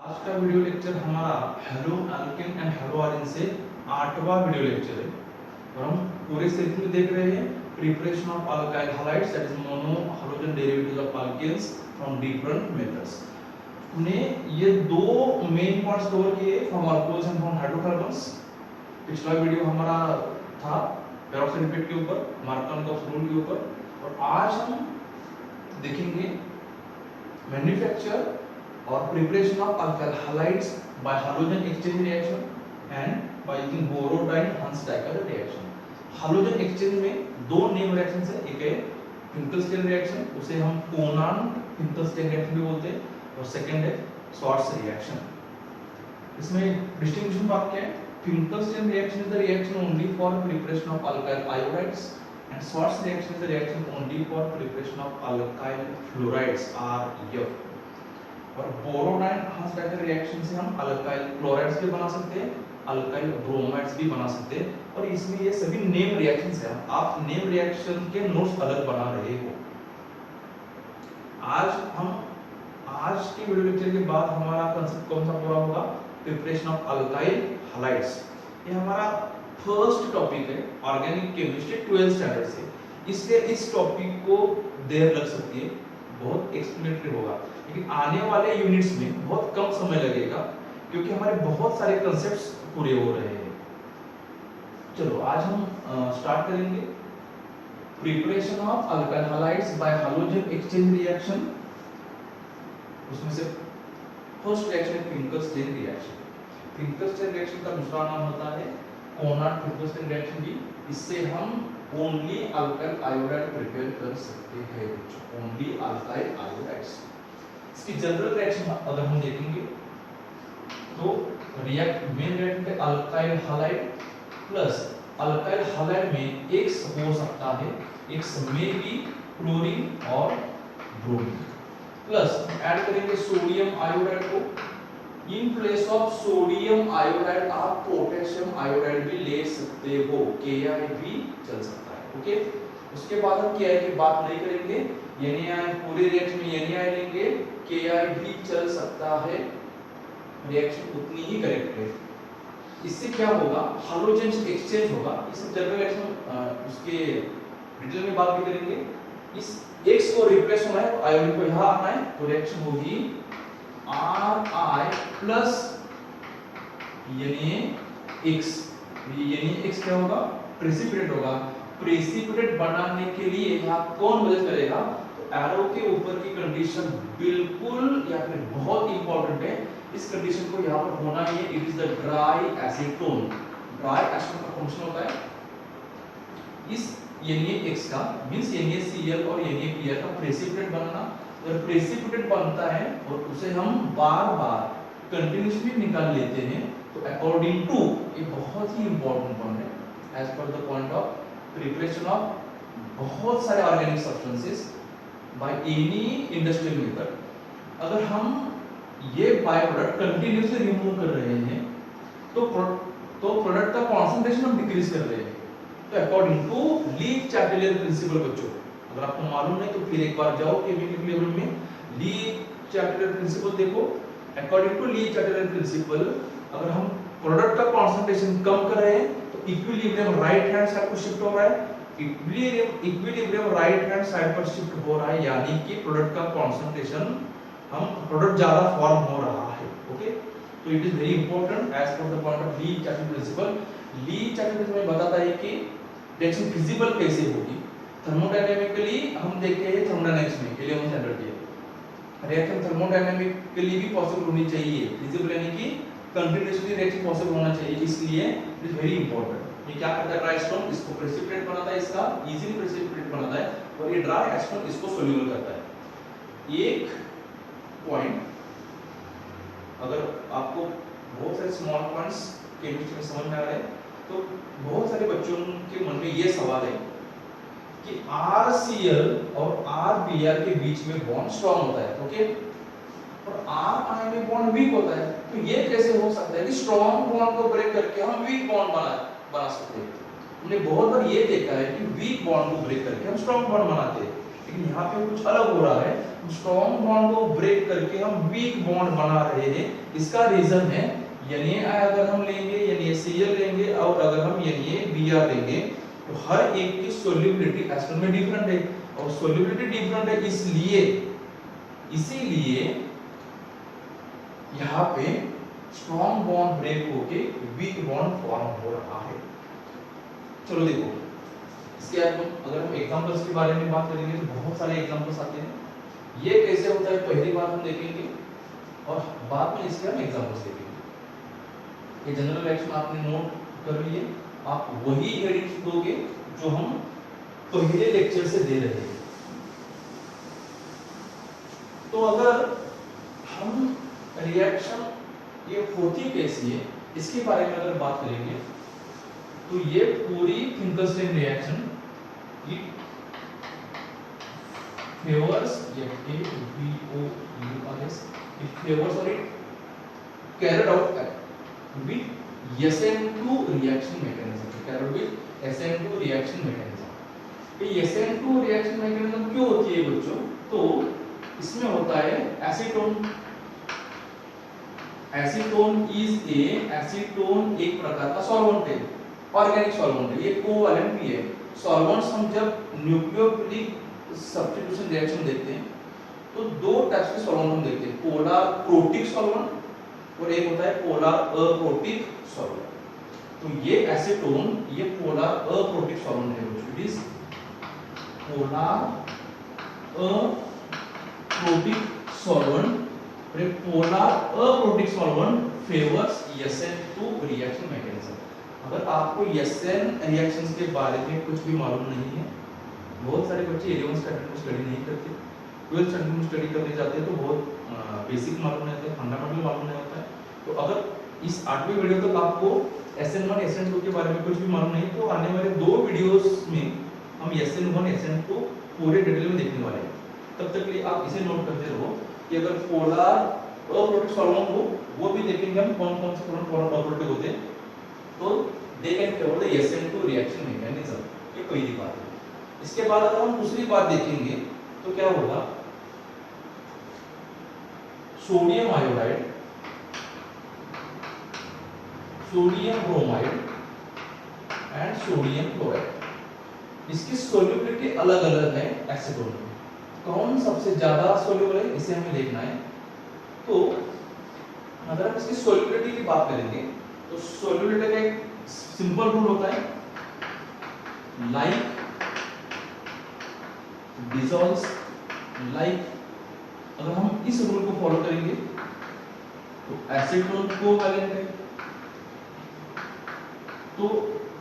आज का video lecture हमारा हेलो एल्केन एंड हेलो आर्जिन से 8वां वीडियो लेक्चर है और हम पूरे सीरीज में देख रहे हैं preparation of alkyl halides that is mono halogen derivatives of alkanes from different methods. हमने ये दो मेन पॉइंट्स कवर किए from alcohols and from hydrocarbons. पिछला वीडियो हमारा था पेरोक्साइड इफेक्ट के ऊपर, मार्कोव रूल के ऊपर, और आज हम देखेंगे manufacture or preparation of alkyl halides by halogen exchange reaction and by using Borodine-Hunt-Steiger reaction। halogen exchange में दो नेम रिएक्शंस है, एक है फिंकलस्टीन रिएक्शन, उसे हम कोनान-फिंकलस्टीन रिएक्शन भी बोलते हैं, और सेकंड है स्वार्ट्ज रिएक्शन। इसमें डिस्टिंक्शन बात क्या है? Finkelstein reaction is the reaction only for preparation of alkyl iodides and Schwarz reaction is the reaction only for preparation of alkyl fluorides REF। और बोरोडाइन-हंट-स्टाइगर रिएक्शन से हम अल्काइल क्लोराइड्स भी बना सकते हैं, अल्काइल ब्रोमाइड्स भी बना सकते हैं, और इसमें ये सभी नेम रिएक्शंस हैं। आप नेम रिएक्शन के नोट्स अलग बना रहे हो। आज के वीडियो लेक्चर के बाद हमारा कांसेप्ट कौन सा पूरा होगा? Preparation of alkyl halides. ये हमारा फर्स्ट टॉपिक है ऑर्गेनिक केमिस्ट्री 12th स्टैंडर्ड से, इसलिए इस टॉपिक को देर लग सकती है, बहुत एक्सप्लेनेटरी होगा, लेकिन आने वाले यूनिट्स में बहुत कम समय लगेगा क्योंकि हमारे बहुत सारे कांसेप्ट्स पूरे हो रहे हैं। चलो आज हम स्टार्ट करेंगे preparation of alkyl halides bye halogen exchange reaction. उसमें से फर्स्ट रिएक्शन है फिंकलस्टीन रिएक्शन। फिंकलस्टीन रिएक्शन का दूसरा नाम होता है कोनान-फिंकलस्टीन रिएक्शन भी। इससे हम ओनली अल्काइल आयोडाइड प्रिपेयर कर सकते हैं, ओनली अल्काइल आयोडाइड्स। इसकी जनरल रिएक्शन अगर हम देखेंगे तो मेन रिएक्टेंट है alkyl halide plus alkyl halide में X हो सकता है, X में भी क्लोरीन और ब्रोमीन, प्लस ऐड करेंगे सोडियम आयोडाइड को। In place of sodium iodide आप पोटेशियम आयोडाइड भी ले सकते हो, KI भी चल सकता है। ओके, उसके बाद हम KI की बात नहीं करेंगे, NaI पूरे रिएक्शन में NaI लेंगे, KI भी चल सकता है, रिएक्शन उतनी ही करेक्ट है। इससे क्या होगा? हैलोजेंस एक्सचेंज होगा। इस जनरल रिएक्शन उसके डिटेल में बात भी करेंगे। इस X को रिप्लेस होना है, आयोडीन को यहां आना है, तो रिएक्शन होगी Ri प्लस NaX। NaX क्या होगा? प्रेसिपिटेट होगा। प्रेसिपिटेट बनाने के लिए यहाँ कौन मदद करेगा? तो एरो के ऊपर की कंडीशन बिल्कुल या फिर बहुत इंपॉर्टेंट है, इस कंडीशन को यहाँ पर होना ही है। It is the dry acetone. Dry acetone का फंक्शन होता है इस NaX का, मींस NaCl और NaPr का प्रेसिपिटेट बनना। अगर प्रेसिपिटेट बनता है और उसे हम बार-बार कंटीन्यूअसली निकाल लेते हैं, तो अकॉर्डिंग टू, ये बहुत ही इंपॉर्टेंट पॉइंट है, as per the point of preparation of बहुत सारे organic substances by any industrial method, अगर हम ये बाय प्रोडक्ट कंटीन्यूअसली रिमूव कर रहे हैं तो प्रोडक्ट का कंसंट्रेशन हम डिक्रीज कर रहे हैं। तो अकॉर्डिंग टू ली-चैटलियर प्रिंसिपल, बच्चों अगर आपको मालूम नहीं तो फिर एक बार जाओ केमिकल लेवल में, ली-चैटलियर प्रिंसिपल देखो। अकॉर्डिंग टू ली-चैटलियर प्रिंसिपल, अगर हम प्रोडक्ट का कंसंट्रेशन कम कर रहे हैं तो इक्विलिब्रियम राइट हैंड साइड पर शिफ्ट हो रहा है, इक्विलिब्रियम राइट हैंड साइड पर शिफ्ट हो रहा है, यानी कि प्रोडक्ट का कंसंट्रेशन, हम प्रोडक्ट ज्यादा फॉर्म हो रहा है। ओके, तो it is very important as per the point of Le Chatelier principle. Le Chatelier principle बताता है कि रिएक्शन फिजिबल कैसे होगी। थर्मोडायनामिकली हम देखते हैं, थर्मोडायनामिक्स में 11th स्टैंडर्ड की रिएक्शन थर्मोडायनामिकली भी पॉसिबल होनी चाहिए, फिजिबल यानी कि कंटीन्यूअसली रिएक्शन पॉसिबल होना चाहिए, इसलिए इट इज वेरी इंपॉर्टेंट। ये क्या करता है? ड्राई एसीटोन इसको प्रेसिपिटेट बनाता है, इसका इजीली प्रेसिपिटेट बनाता है, और ये ड्राई एसीटोन इसको सोल्यूबल करता है। एक पॉइंट, अगर आपको बहुत सारे स्मॉल पॉइंट्स केमिस्ट्री में समझ में आ रहे हैं तो बहुत सारे बच्चों के मन में ये सवाल है कि RCl और RBr के बीच में बॉन्ड स्ट्रांग होता है, ओके, और RI में बॉन्ड वीक होता है, तो ये कैसे हो सकता है कि स्ट्रांग बॉन्ड को ब्रेक करके हम वीक बॉन्ड बना सकते हैं? हमने बहुत बार ये देखा है कि वीक बॉन्ड को ब्रेक करके हम स्ट्रांग बॉन्ड बनाते हैं, लेकिन यहाँ पे कुछ अलग हो रहा है, स्ट्रॉन्ग बॉन्ड को ब्रेक करके हम वीक बॉन्ड बना रहे हैं। इसका रीजन है Na अगर हम लेंगे, NaCl लेंगे और अगर हम NaBr लेंगे तो हर एक की सोल्युबिलिटी एस्टर में डिफरेंट है, और सोल्युबिलिटी डिफरेंट है इसीलिए यहाँ पे स्ट्रॉन्ग बॉन्ड ब्रेक होके वीक बॉन्ड फॉर्म हो रहा है। चलो देखो, इसके आगे अगर हम एग्जांपल्स के बारे में बात करेंगे तो बहुत सारे एग्जांपल्स आते हैं। ये कैसे होता है पहली बार हम देखेंगे और बाद में इसके हम एग्जांपल्स देखेंगे। ये जनरल रिएक्शन आपने नोट कर लिए, आप वही हेडिंग्स दोगे जो हम पहले लेक्चर से दे रहे हैं। तो अगर हम रिएक्शन ये होती कैसी है इसके बारे में अगर बात करेंगे तो ये पूरी फिंकलस्टीन रिएक्शन फेवर्स और it carried out with SN2 reaction mechanism। ये SN2 reaction mechanism क्यों होती है बच्चों? तो इसमें होता है एसीटोन एक प्रकार का सॉल्वेंट है, ऑर्गेनिक सॉल्वेंट है, ये कोवैलेंट भी है। सॉल्वेंट्स हम जब न्यूक्लियोफिलिक सब्स्टिट्यूशन रिएक्शन देखते हैं तो दो टाइप्स के सॉल्वेंट हम देखते हैं, पोलर प्रोटिक सॉल्वेंट और एक होता है पोलर अप्रोटिक सॉल्वेंट। तो ये एसीटोन ये पोलर अप्रोटिक सॉल्वेंट है, it is polar aprotic solvent. Polar aprotic solvent favours SN2 reaction mechanism. अगर आपको SN रिएक्शंस के बारे में कुछ भी मालूम नहीं है, बहुत सारे बच्चे 11th स्टैंडर्ड में स्टडी नहीं करते, 12th स्टैंडर्ड में स्टडी करने जाते हैं तो बहुत बेसिक मालूम नहीं होता है, फंडामेंटल मालूम नहीं होता है। तो अगर इस 8वीं वीडियो तक आपको SN1 SN2 के बारे में कुछ भी मालूम नहीं तो आने वाले 2 वीडियोस में हम SN1 SN2 पूरे डिटेल में देखने वाले हैं। तब तक के लिए आप इसे नोट करते रहो कि अगर पोलर अप्रोटिक सॉल्वेंट हो वो भी देखेंगे हम कौन कौन से पोलर अप्रोटिक होते हैं, तो they can favour the SN2 reaction mechanism. ये पहली बात है। इसके बाद अगर हम दूसरी बात देखेंगे तो क्या होगा, sodium iodide, sodium bromide and sodium chloride, इसकी सोल्युबिलिटी अलग अलग है एसीटोन में। कौन सबसे ज्यादा सोल्यूबल है इसे हमें देखना है। तो अगर हम इसकी सोल्युबिलिटी की बात करेंगे तो सोल्युबिलिटी का एक सिंपल रूल होता है, लाइक डिसॉल्व्स लाइक। अगर हम इस रूल को फॉलो करेंगे तो एसीटोन कोवैलेंट है, तो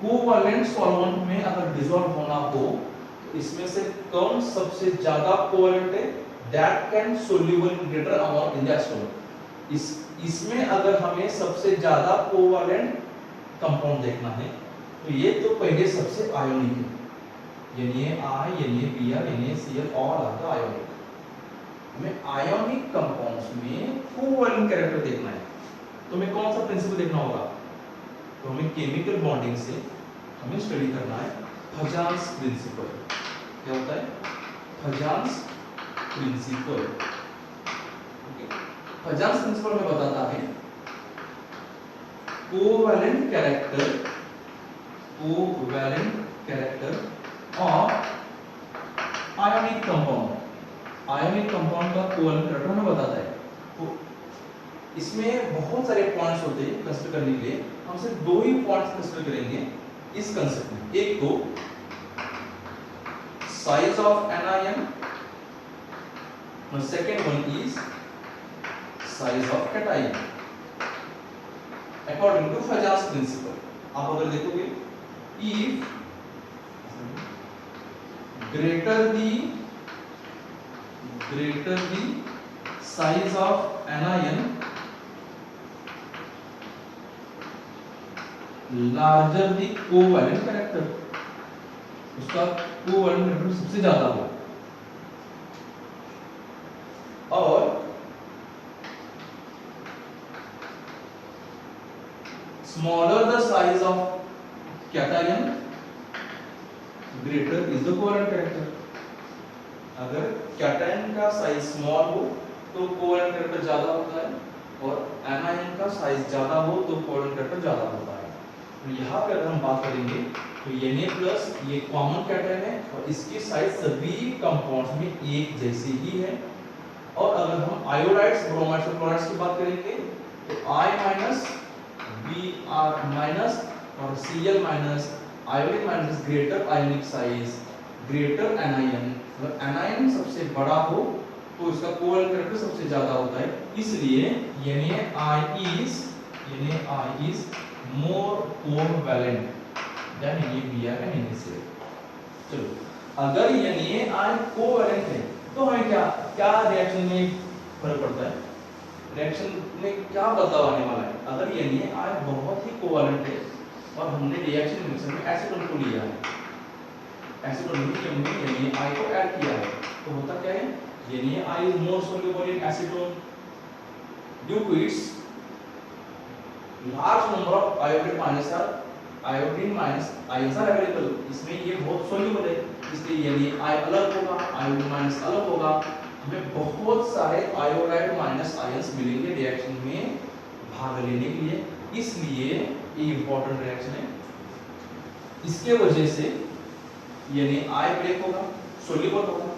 कोवैलेंट सॉल्वेंट में अगर डिसॉल्व होना हो तो इसमें से कौन सबसे ज्यादा कोवैलेंट है, that can soluble in greater amount in the acetone. इसमें अगर हमें सबसे ज्यादा कोवैलेंट कंपाउंड देखना है तो ये तो पहले सबसे आयोनिक है, NaBr NaCl all are the ionic. हमें आयोनिक कंपाउंड्स में कोवैलेंट कैरेक्टर देखना है तो हमें कौन सा प्रिंसिपल देखना होगा, तो हमें केमिकल बॉन्डिंग से हमें स्टडी करना है फजान्स प्रिंसिपल। क्या होता है फजान्स प्रिंसिपल? फजान्स प्रिंसिपल में बताता है covalent character of ionic compound. Ionic compound का कोवैलेंट कैरेक्टर हमें बताता है। तो इसमें बहुत सारे पॉइंट्स होते हैं कंसीडर करने के लिए, हम सिर्फ 2 ही पॉइंट्स कंसीडर करेंगे इस कंसेप्ट में। एक तो size of anion, second one is size of cation according to Fajans principle. आप अगर देखोगे, if greater the size of anion, larger the covalent character, उसका कोवैलेंट कैरेक्टर सबसे ज्यादा हो, और smaller the size of cation, greater is the covalent character। अगर cation का साइज स्मॉल हो तो कोवैलेंट कैरेक्टर ज्यादा होता है और एनायन का साइज ज्यादा हो तो कोवैलेंट कैरेक्टर ज्यादा होता है। तो यहाँ पे अगर हम बात करेंगे तो Na+ ये कॉमन कैटायन है और इसकी साइज सभी कंपाउंड्स में एक जैसी ही है। और अगर हम आयोडाइड्स, ब्रोमाइड्स और क्लोराइड्स की बात करेंगे तो I-, Br- और Cl-, iodine minus greater ionic size, greater anion, अगर एनायन सबसे बड़ा हो तो इसका कोवैलेंट कैरेक्टर सबसे ज्यादा होता है, इसलिए Na is more covalent than Br and Na। चलो अगर Na कोवैलेंट है तो हमें क्या क्या रिएक्शन में फर्क पड़ता है, रिएक्शन में क्या बदलाव आने वाला है। अगर Na बहुत ही कोवैलेंट है और हमने रिएक्शन मिक्सर में एसीटोन को लिया है, एसीटोन में हमने Na को ऐड किया है, तो होता क्या है, Na is more soluble in acetone due to its large number of iodine minus ions are available। इसमें ये बहुत soluble है, इसलिए Na अलग होगा, iodine minus अलग होगा, हमें बहुत सारे आयोडाइड माइनस आयंस मिलेंगे रिएक्शन में भाग लेने के लिए, इसलिए ये इंपॉर्टेंट रिएक्शन है। इसके वजह से Na ब्रेक होगा, सोल्यूबल होगा,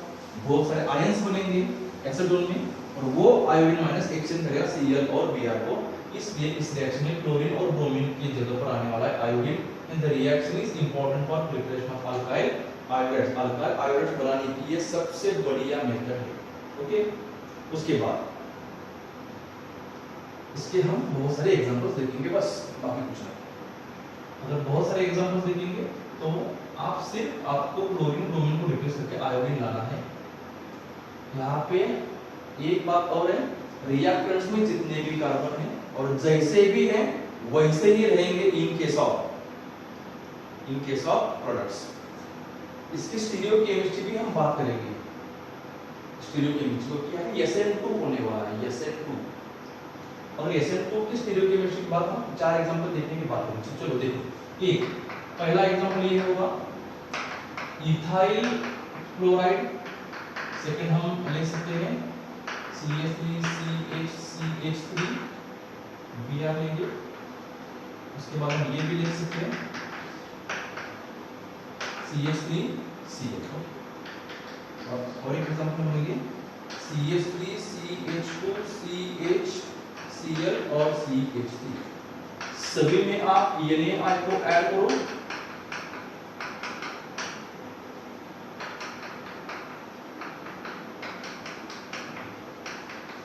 बहुत सारे आयंस बनेंगे एसीटोन में और वो आयोडीन माइनस एक्सचेंज करेगा Cl और Br को, इसलिए इस रिएक्शन में क्लोरीन और ब्रोमीन की जगह पर आने वाला है iodine and the reaction is important for preparation of alkyl iodides. Alkyl iodides बनाने की ये सबसे बढ़िया मेथड है। ओके, उसके बाद इसके हम बहुत सारे एग्जांपल्स देखेंगे, बस बाकी कुछ नहीं। अगर बहुत सारे एग्जांपल्स देखेंगे तो आपको क्लोरीन ब्रोमीन को रिप्लेस करके आयोडीन लाना है। यहाँ पे एक बात और है, रिएक्टेंट्स में जितने भी कार्बन हैं और जैसे भी हैं वैसे ही रहेंगे इन केस ऑफ प्रोडक्ट्स। इसकी स्टीरियोकेमिस्ट्री भी हम बात करेंगे। स्टीरियोकेमिस्ट्री को क्या है, SN2 होने वाला है, SN2। और SN2 की स्टीरियोकेमिस्ट्री की बात हम 4 एग्जांपल देखने की बात करेंगे। चलो देखो, एक पहला एग्जांपल ये होगा इथाइल क्लोराइड, सेकंड हम ले सकते हैं CH3CH3 Br लेंगे, उसके बाद हम ये भी ले सकते हैं CH3CH। और एक एग्जांपल लेंगे CH3CH2 CHCl और CH3। सभी में आप Na को ऐड करो,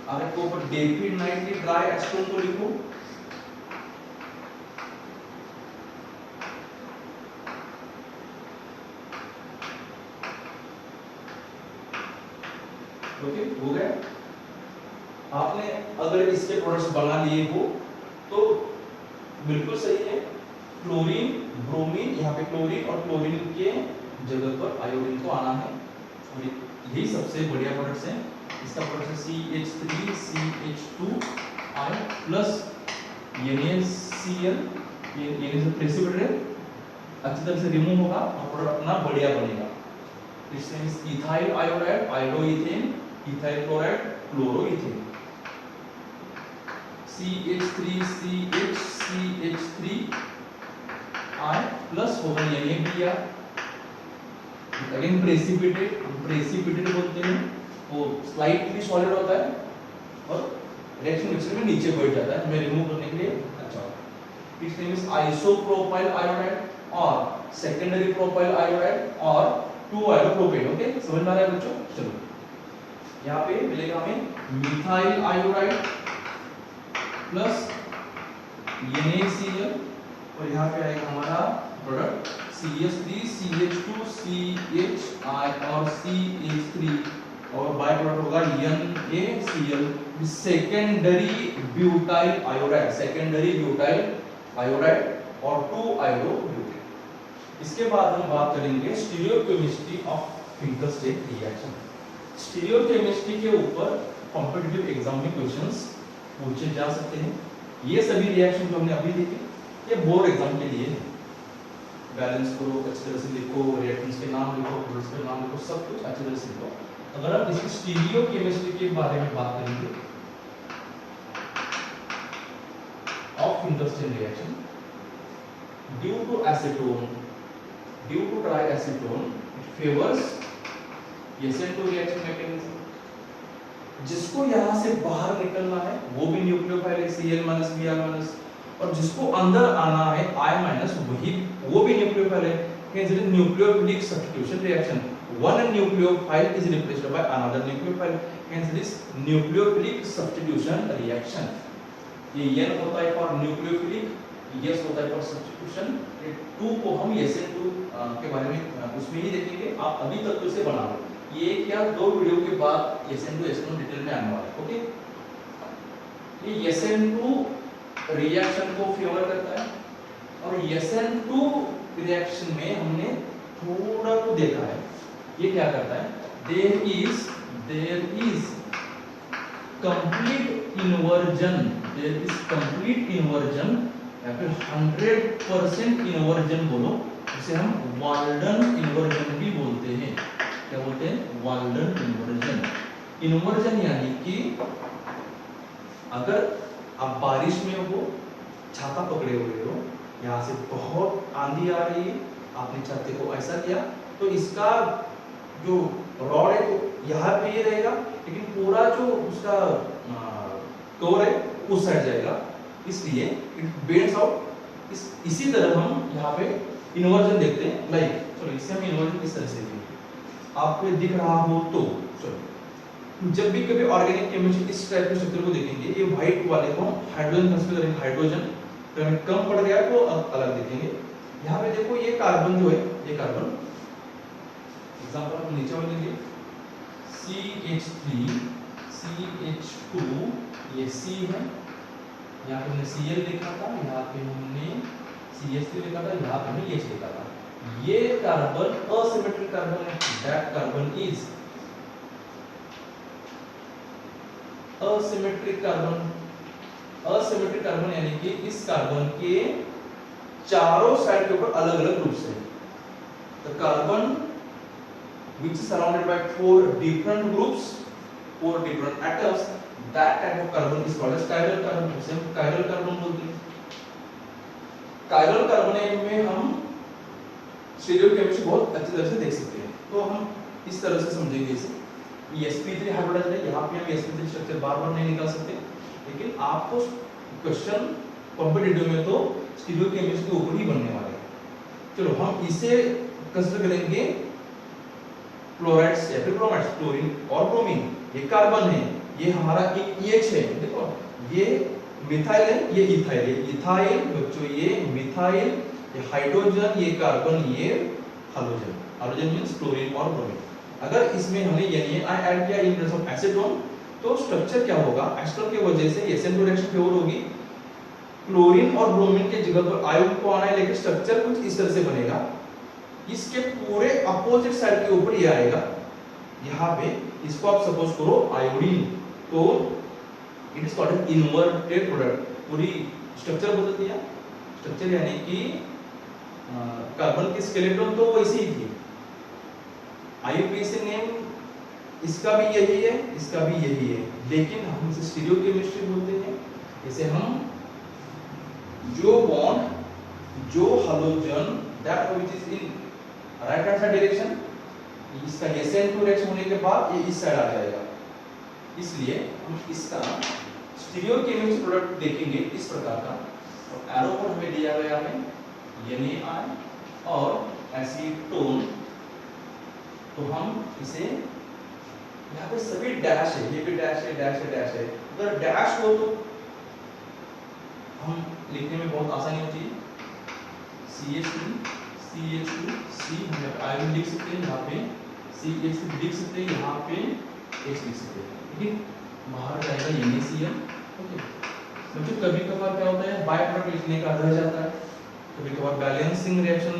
आगे को ऊपर डेफिनेटली ड्राई एसीटोन को लिखो, ओके हो गया। आपने अगर इसके प्रोडक्ट्स बना लिए हो तो बिल्कुल सही है, क्लोरीन ब्रोमीन, यहाँ पे क्लोरीन और क्लोरीन के जगह पर आयोडीन को आना है और यही सबसे बढ़िया प्रोडक्ट्स हैं। इसका प्रोडक्ट है CH3CH2 I प्लस NaCl, ये से प्रेसिपिटेट अच्छी तरह से रिमूव होगा और प्रोडक्ट अपना बढ़िया बनेगा। इसमें ethyl iodide, iodoethane, ethyl chloride, chloroethane, CH3CH3 I plus होगा NaBr, अगेन प्रेसिपिटेट बोलते हैं, वो स्लाइटली सॉलिड होता है और रिएक्शन मिक्सर में नीचे बैठ जाता है, हमें रिमूव करने के लिए अच्छा होता है। It's name is isopropyl iodide और सेकेंडरी प्रोपाइल आयोडाइड और 2-आयोडोप्रोपेन। ओके, समझ में आ रहा है बच्चों? चलो यहाँ पे मिलेगा हमें मिथाइल आयोडाइड प्लस NaCl और यहाँ पे आएगा हमारा प्रोडक्ट CH3CH2 CHI और CH3 और बाय प्रोडक्ट होगा NaCl, secondary butyl iodide, secondary butyl iodide और 2-आयोडोब्यूटेन। इसके बाद हम बात करेंगे stereochemistry of Finkelstein reaction. Stereochemistry के ऊपर कॉम्पिटिटिव एग्जाम में क्वेश्चंस पूछे जा सकते हैं। ये सभी रिएक्शन जो हमने अभी देखे ये बोर्ड एग्जाम के लिए है। बैलेंस करो, अच्छी तरह से लिखो, रिएक्टेंट्स के नाम लिखो, प्रोडक्ट्स के नाम लिखो, सब कुछ अच्छी तरह से लिखो। अगर हम इसकी स्टीरियो केमिस्ट्री के बारे में बात करेंगे of industrial reaction due to acetone, due to triacetone it favours SN2 reaction mechanism. जिसको यहां से बाहर निकलना है वो भी न्यूक्लियोफाइल है Cl- Br-, और जिसको अंदर आना है I- वही वो भी न्यूक्लियोफाइल है। hence it is nucleophilic substitution reaction, one nucleophile is replaced by another nucleophile, hence it is nucleophilic substitution reaction। ये N होता है फॉर न्यूक्लियोफिलिक, S होता है फॉर सब्स्टिट्यूशन। ये 2 को हम SN2 के बारे में उसमें ही देखेंगे, आप अभी तक तो इसे बना लो, ये क्या 2 वीडियो के बाद SN2 SN1 डिटेल में आने वाला है। ओके, ये SN2 रिएक्शन को फेवर करता है, और SN2 रिएक्शन में हमने थोड़ा तो देखा है, ये क्या करता है, there is complete inversion, there is complete inversion या फिर 100% इन्वर्जन बोलो, इसे हम वाल्डन इन्वर्जन भी बोलते हैं। क्या बोलते हैं? Walden inversion. इन्वर्जन यानी कि अगर आप बारिश में हो, छाता पकड़े हुए हो, यहाँ से बहुत आंधी आ रही है, आपने छाते को ऐसा किया तो इसका जो रॉड है तो यहाँ पे ये रहेगा, लेकिन पूरा जो उसका कवर है उस साइड जाएगा, इसलिए इट बेंड्स आउट। इसी तरह हम यहाँ पे इन्वर्जन देखते हैं। लाइक चलो इससे हम इन्वर्जन किस तरह से देखेंगे, आपको दिख रहा हो तो चलो, जब भी कभी ऑर्गेनिक केमिस्ट्री इस टाइप के स्ट्रक्चर को देखेंगे, ये व्हाइट वाले को हाइड्रोजन कंसीडर करेंगे, हाइड्रोजन तो हमें कम पड़ गया तो अलग देखेंगे। यहाँ पे देखो ये कार्बन जो है, ये कार्बन एग्जांपल हम नीचे में लेंगे CH3 CH2, ये C है, यहाँ पे हमने Cl लिखा था, यहाँ पे हमने CH3 लिखा था, यहाँ पे हमने H लिखा था। ये कार्बन असिमेट्रिक कार्बन है, that carbon is asymmetric carbon. Asymmetric carbon यानी कि इस कार्बन के चारों साइड के ऊपर अलग अलग ग्रुप्स हैं। The carbon which is surrounded by 4 different groups, 4 different atoms, that type of carbon is called as chiral carbon, उसे हम chiral carbon बोलते हैं। chiral carbon में हम स्टीरियो केमिस्ट्री बहुत अच्छी तरह से देख सकते हैं, तो हम इस तरह से समझेंगे इसे। sp3 हाइब्रिडाइज्ड है, यहाँ पे हम sp3 स्ट्रक्चर बार-बार नहीं निकाल सकते, लेकिन आपको क्वेश्चन कॉम्पिटिटिव में तो स्टीरियो केमिस्ट्री के ऊपर ही बनने वाले हैं। चलो हम इसे कंसीडर करेंगे क्लोराइड्स या फिर ब्रोमाइड्स, क्लोरीन और ब्रोमीन। ये कार्बन है, ये हमारा एक EH है, देखो ये मिथाइल है, ये इथाइल है, इथाइल बच्चों ये मिथाइल, ये हाइड्रोजन, ये कार्बन, ये हाइड्रोजन। हाइड्रोजन मींस क्लोरीन और ब्रोमीन। अगर इसमें हमने NaI ऐड किया इन प्लेस ऑफ एसीटोन, तो स्ट्रक्चर क्या होगा, एस्टर की वजह से SN2 रिएक्शन फेवर होगी, क्लोरीन और ब्रोमीन के जगह पर आयोडीन को आना है, लेकिन स्ट्रक्चर कुछ इस तरह से बनेगा, इसके पूरे अपोजिट साइड के ऊपर ये आएगा, यहाँ पे इसको आप सपोज करो आयोडीन, तो it is called inverted product. पूरी स्ट्रक्चर बदल दिया, स्ट्रक्चर यानी कि कार्बन की स्केलेटन तो वैसी ही थी, IUPAC नेम इसका भी यही है, इसका भी यही है, लेकिन हम इसे स्टीरियो केमिस्ट्री बोलते हैं। इसे हम जो बॉन्ड जो hydrogen that which is in right hand side direction, इसका SN2 रिएक्शन होने के बाद ये इस साइड आ जाएगा, इसलिए हम इसका स्टीरियो केमिस्ट्री प्रोडक्ट देखेंगे इस प्रकार का। और एरो पर हमें दिया गया है NaI और एसीटोन, तो हम इसे यहाँ पे सभी डैश है, ये भी डैश है, डैश है, डैश है, अगर डैश हो तो हम लिखने में बहुत आसानी होती है। CH3 CH2 C हम आयरन लिख सकते हैं, यहाँ पे CH3 लिख सकते हैं, यहाँ पे H लिख सकते हैं, लेकिन बाहर जाएगा NaCl। ओके, तो कभी कभार क्या होता है, बाय प्रोडक्ट लिखने का रह जाता है, कभी कभार बैलेंसिंग रिएक्शन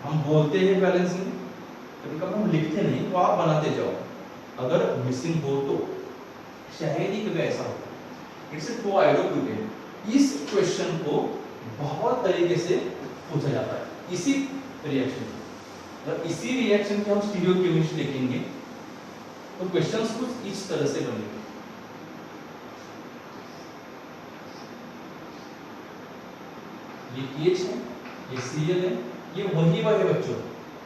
हम बोलते हैं बैलेंसिंग, कभी कभार हम लिखते नहीं, तो आप बनाते जाओ, अगर मिसिंग हो तो शायद ही कभी ऐसा होता है। It's a two iodobutane. इस क्वेश्चन को बहुत तरीके से पूछा जाता है, इसी रिएक्शन और इसी रिएक्शन के हम स्टीरियो केमिस्ट्री देखेंगे, तो क्वेश्चंस कुछ इस तरह से बनेंगे। ये H है, ये Cl है, ये वही है बच्चों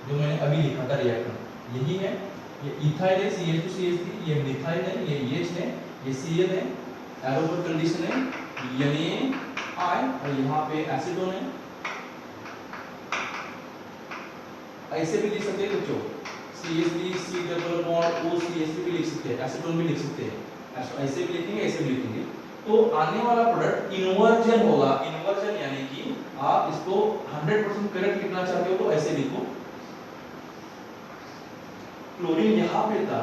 जो मैंने अभी लिखा था रिएक्टेंट, यही है। ये इथाइल है CH2CH3, ये मिथाइल है, ये H है, ये Cl है, एरो पर कंडीशन है Na I, और यहाँ पे एसीटोन है। ऐसे भी लिख सकते हैं बच्चों, CH3 C double bond O CH3 भी लिख सकते हैं, एसीटोन भी लिख सकते हैं, ऐसे भी लिखेंगे, ऐसे भी लिखेंगे। तो आने वाला प्रोडक्ट इन्वर्जन होगा। इन्वर्जन यानी कि आप इसको 100% करेक्ट लिखना चाहते हो तो ऐसे लिखो, क्लोरीन यहाँ पे था,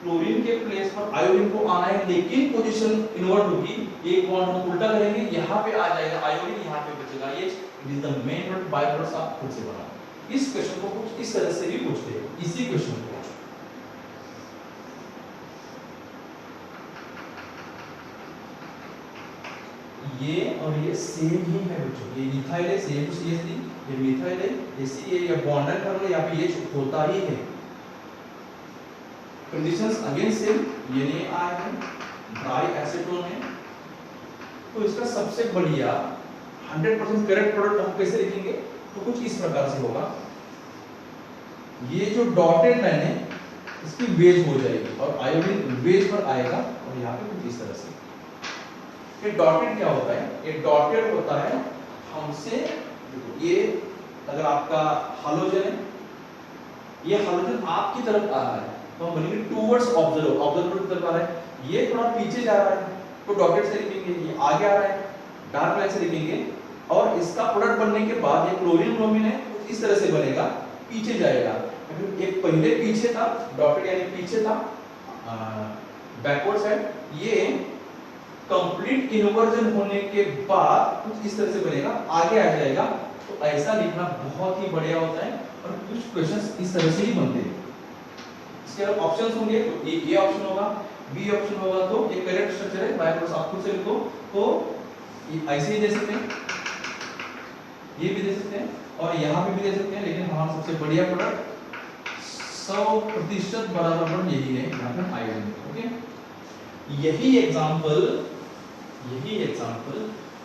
क्लोरीन के प्लेस पर आयोडीन को आना है, लेकिन पोजीशन इन्वर्ट होगी, एक बॉन्ड हम उल्टा करेंगे, यहाँ पे आ जाएगा आयोडीन, यहाँ पे बचेगा H। It is the main product, by products आप खुद से बनाओ। इस क्वेश्चन को कुछ इस तरह से भी पूछते हैं, इसी क्वेश्चन को। ये और ये सेम ही है बच्चों, ये इथाइल है CH2CH3, ये मिथाइल है, ये बॉन्ड कार्बन यहाँ पे H होता ही है। कंडीशंस अगेन सेम, Na है, ड्राई एसीटोन है। तो इसका सबसे बढ़िया 100% करेक्ट प्रोडक्ट हम कैसे लिखेंगे, तो कुछ इस प्रकार से होगा। ये जो डॉटेड लाइन है इसकी बेस हो जाएगी और आयोडीन बेस पर आएगा, और यहाँ पे कुछ इस तरह से। ये डॉटेड क्या होता है, ये डॉटेड होता है हमसे, ये अगर आपका हाइड्रोजन है, ये हाइड्रोजन आपकी तरफ आ रहा है तो हम बोलेंगे टुवर्ड्स ऑब्जर्वर, ऑब्जर्वर की तरफ आ रहा है। ये थोड़ा पीछे जा रहा है तो डॉटेड से लिखेंगे, ये आगे आ रहा है डार्क लाइन से लिखेंगे। और इसका प्रोडक्ट बनने के बाद ये क्लोरीन ब्रोमीन है तो इस तरह से बनेगा, पीछे जाएगा। एक पहले पीछे था, डॉटेड यानी पीछे था, बैकवर्ड साइड, ये कंप्लीट इन्वर्जन होने के बाद कुछ इस तरह से बनेगा, आगे आ जाएगा। तो ऐसा लिखना बहुत ही बढ़िया होता है और कुछ क्वेश्चंस इस तरह से ही बनते हैं। इसके अलावा ऑप्शंस होंगे तो ए ऑप्शन होगा, बी ऑप्शन होगा, तो एक करेक्ट स्ट्रक्चर है, बाय प्रोडक्ट्स आप खुद से लिखो। तो ऐसे ही दे सकते हैं, ये भी दे सकते हैं और यहाँ पे भी दे सकते हैं, लेकिन हमारा सबसे बढ़िया प्रोडक्ट 100% बराबर यही है, यहाँ पे आयोडीन। ओके, यही एग्जांपल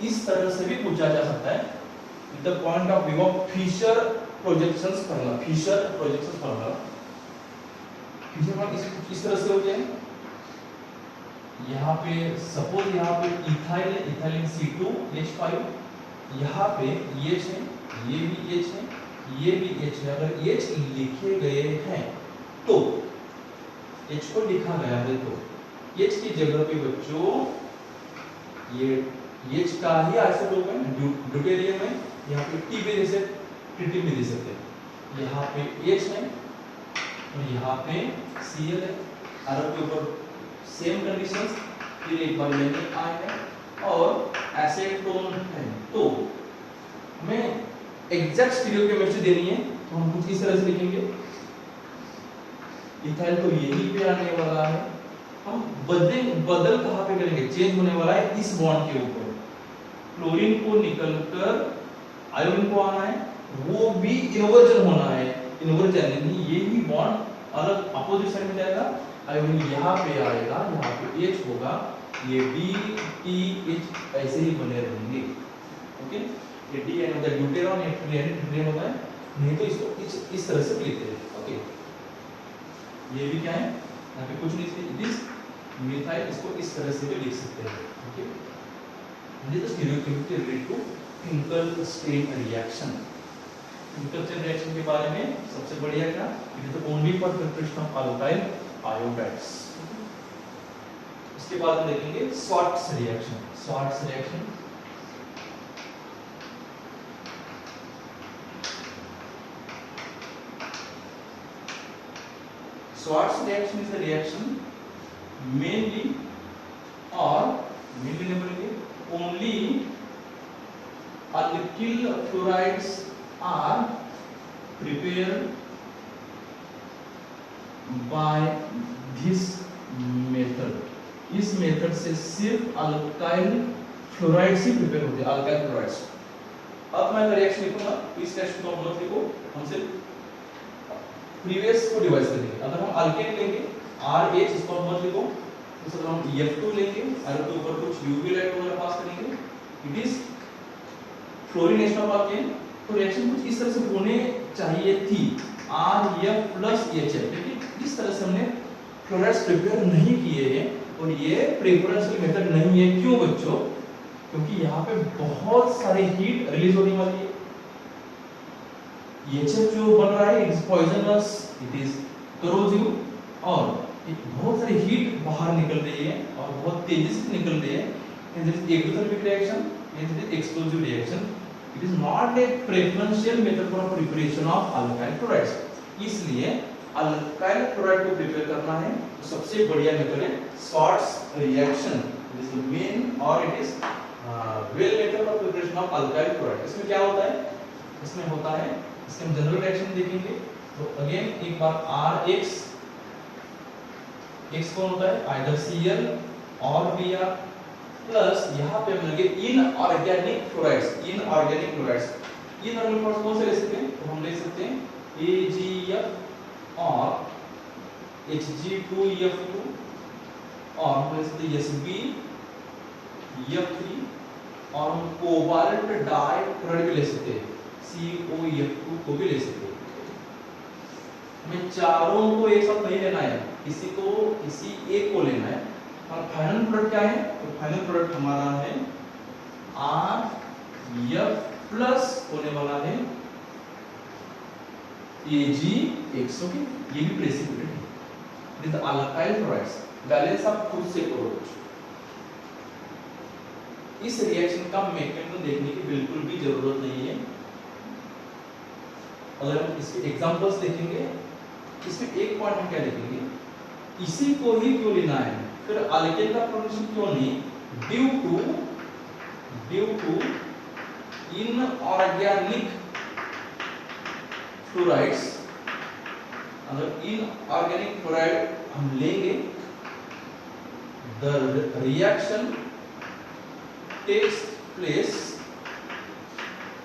इस तरह से भी पूछा जा सकता है, with the point of view of Fischer projections formula. Fischer projections formula इस तरह से हो जाए। यहाँ पे सपोज यहाँ पे इथाइल है, इथाइल C2H5, यहाँ पे H है, ये भी H है, ये भी H है। अगर H लिखे गए हैं तो H को लिखा गया है तो H की जगह पे बच्चों ये H का ही आइसोटोप है, ड्यूटेरियम है, यहाँ पे T भी दे सकते, ट्रिटियम भी दे सकते हैं। यहाँ पे H है और यहाँ पे Cl है, आरोप के ऊपर सेम कंडीशंस, फिर एक बार Na है और एसीटोन है। तो हमें एग्जैक्ट स्टीरियोकेमिस्ट्री देनी है तो हम कुछ इस तरह से लिखेंगे, इथाइल तो यहीं पे आने वाला है, हम बदल कहाँ पे करेंगे, चेंज होने वाला है इस बॉन्ड के ऊपर। क्लोरीन को निकलकर आयोडीन को आना है, वो भी इन्वर्जन होना है, इन्वर्जन यानी यही बॉन्ड अलग अपोजिट साइड में जाएगा, आयोडीन यहाँ पे आएगा, यहाँ पे H होगा, ये DTH ऐसे ही बने रहेंगे। ओके, ये D यानी होता है ड्यूटेरॉन, ये ट्रिटियम होता है, नहीं तो इसको इस तरह से लिखते हैं। ओके, ये भी क्या है, यहाँ पे कुछ नहीं, इट इज मिथाइल, इसको इस तरह से भी लिख सकते हैं। Okay, this is stereochemistry related to Finkelstein reaction. Finkelstein reaction के बारे में सबसे बढ़िया क्या, it is only for preparation of alkyl iodides. इसके बाद हम देखेंगे Swarts reaction. Swarts reaction Schwarz reaction is a reaction mainly नहीं बोलेंगे, only alkyl fluorides are prepared by this method। इस मेथड से सिर्फ अल्काइल फ्लोराइड्स ही प्रिपेयर होते हैं, अल्काइल फ्लोराइड्स। अब मैं रिएक्शन लिखूंगा, इस रिएक्शन को हम सिर्फ प्रीवियस को डिवाइड करेंगे। अगर हम अल्केन लेंगे RH इसको मत लिखो, तो सर हम F2 लेंगे, एरो के ऊपर कुछ UV लाइट वगैरह पास करेंगे, it is fluorine ester of alkane. तो रिएक्शन कुछ इस तरह से होने चाहिए थी, RF प्लस HF, लेकिन इस तरह से हमने फ्लोराइड्स प्रिपेयर नहीं किए हैं और ये प्रेफरेंशियल मेथड नहीं है। क्यों बच्चों? क्योंकि यहाँ पे बहुत सारी हीट रिलीज होने वाली है। HF जो बन रहा है it is poisonous, it is corrosive, और बहुत सारी हीट बाहर निकल रही है और बहुत तेजी से निकल रही है। And this exothermic reaction and this explosive reaction, it is not a preferential method for preparation of alkyl chlorides. इसलिए अल्काइल क्लोराइड को प्रिपेयर करना है तो सबसे बढ़िया मेथड है Swarts reaction, it is the main और it is well method for preparation of alkyl chloride. इसमें क्या होता है? इसमें होता है, इसके हम जनरल रिएक्शन देखेंगे। तो अगेन एक बार RH, X कौन होता है? आइदर Cl और Br, प्लस यहाँ पे हम लगे inorganic chlorides. Inorganic chlorides, inorganic chlorides कौन से ले सकते हैं? तो हम ले सकते हैं AgF और Hg2F2, और हम ले सकते हैं SbF3, और हम कोबाल्ट डाइक्लोराइड भी ले सकते हैं, COF2 को भी ले सकते हैं। हमें चारों को एक साथ नहीं लेना है, किसी एक को लेना है। और फाइनल प्रोडक्ट क्या है? तो फाइनल प्रोडक्ट हमारा है RF प्लस होने वाला है AgX। ओके, ये भी प्रेसिपिटेट है, दिस अल्काइल क्लोराइड्स। बैलेंस आप खुद से करो। इस रिएक्शन का मैकेनिज्म देखने की बिल्कुल भी जरूरत नहीं है। अगर हम इसके एग्जांपल्स देखेंगे, इसमें एक पॉइंट हम क्या देखेंगे, इसी को ही क्यों लेना है, फिर अल्केन का फॉर्मेशन क्यों नहीं? Due to inorganic fluorides. अगर इनऑर्गेनिक फ्लोराइड हम लेंगे, the reaction takes place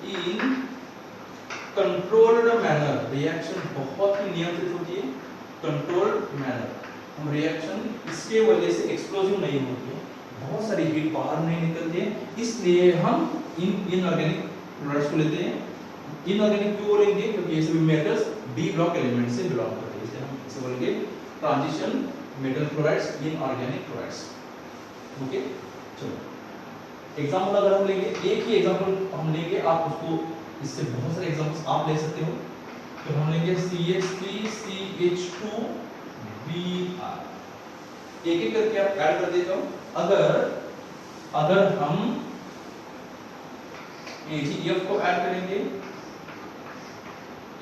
in controlled manner. Reaction बहुत ही नियंत्रित होती है, कंट्रोल्ड मैनर। हम रिएक्शन इसके वजह से एक्सप्लोसिव नहीं होती है, बहुत सारी हीट बाहर नहीं निकलती है, इसलिए हम इनऑर्गेनिक फ्लोराइड्स को लेते हैं। इनऑर्गेनिक क्यों बोलेंगे? क्योंकि ये सभी मेटल्स डी ब्लॉक एलिमेंट से बिलोंग करते हैं, इसलिए हम इसे बोलेंगे transition metal fluorides, inorganic fluorides. Okay, चलो एग्जांपल अगर हम लेंगे, एक ही एग्जांपल हम लेंगे, आप उसको इससे बहुत सारे एग्जांपल्स आप ले सकते हो। तो हम लेंगे CH3CH2Br, एक एक करके आप ऐड कर देता हूं। अगर हम AgF को ऐड करेंगे,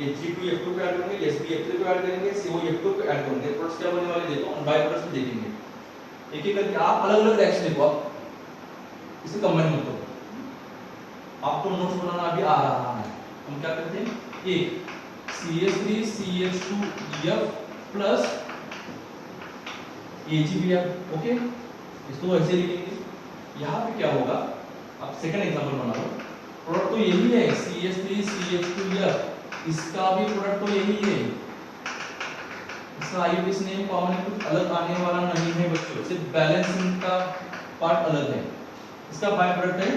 Hg2F2 को ऐड करेंगे, SbF3 को ऐड करेंगे, COF2 को ऐड करेंगे, प्रोडक्ट्स क्या बनने वाले देखो, बाय प्रोडक्ट्स देखेंगे। एक एक करके आप अलग अलग रिएक्शन देखो, आप इसे कंबाइन मत करो, आपको नोट्स बनाना अभी आ रहा है। हम क्या करते हैं, एक CH3CH2F प्लस AgBr। ओके, इसको ऐसे लिखेंगे। यहाँ पे क्या होगा, आप सेकंड एग्जांपल बना लो। प्रोडक्ट तो यही है CH3CH2F, इसका भी प्रोडक्ट तो यही है, इसका आईयूपीएसी नेम कॉमन है, कुछ अलग आने वाला नहीं है बच्चों, सिर्फ बैलेंसिंग का पार्ट अलग है। इसका बाय प्रोडक्ट है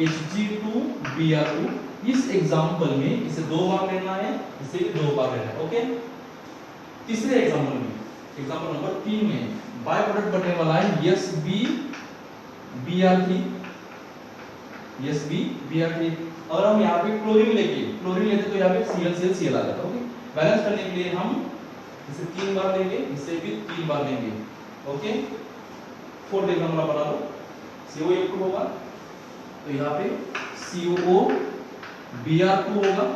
Hg2Br2। इस एग्जांपल में इसे दो बार लेना है, इसे भी दो बार लेना है। ओके, तीसरे एग्जांपल में, एग्जांपल नंबर 3 में बाय प्रोडक्ट बनने वाला है SbBr3। और हम यहाँ पे क्लोरीन लेते तो यहाँ पे Cl आ जाता। ओके, बैलेंस करने के लिए हम इसे 3 बार लेंगे, इसे भी 3 बार लेंगे। ओके, फोर्थ एग्जांपल बना लो, COF2 होगा, तो यहाँ पे COBr2 होगा,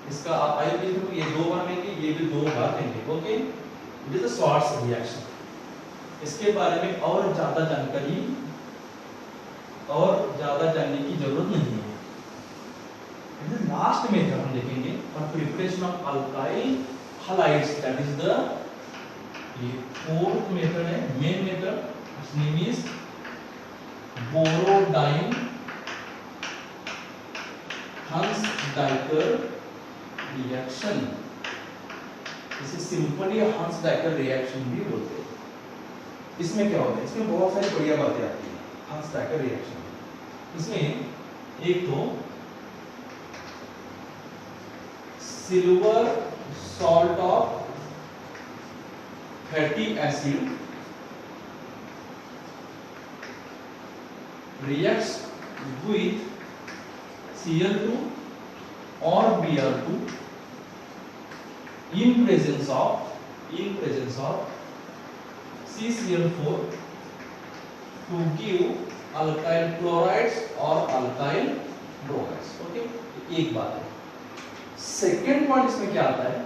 इसका आप आईयूपीएसी ये 2 बार लेंगे, ये भी 2 बार लेंगे। Okay, it is a Swarts reaction. इसके बारे में और ज्यादा जानने की जरूरत नहीं है। लास्ट मेथड हम देखेंगे for preparation of alkyl halides, that is the fourth method है, main method, its name is Borodin Hunsdiecker reaction. इसे सिंपली हंस डाइकर रिएक्शन भी बोलते हैं। इसमें क्या होता है, इसमें बहुत सारी बढ़िया बातें आती है हंस डाइकर रिएक्शन। इसमें एक तो silver salt of fatty acid reacts with Cl2 or Br2 in presence of CCl4 to give alkyl chlorides or alkyl bromides। Okay, एक बात है। सेकेंड पॉइंट इसमें क्या आता है,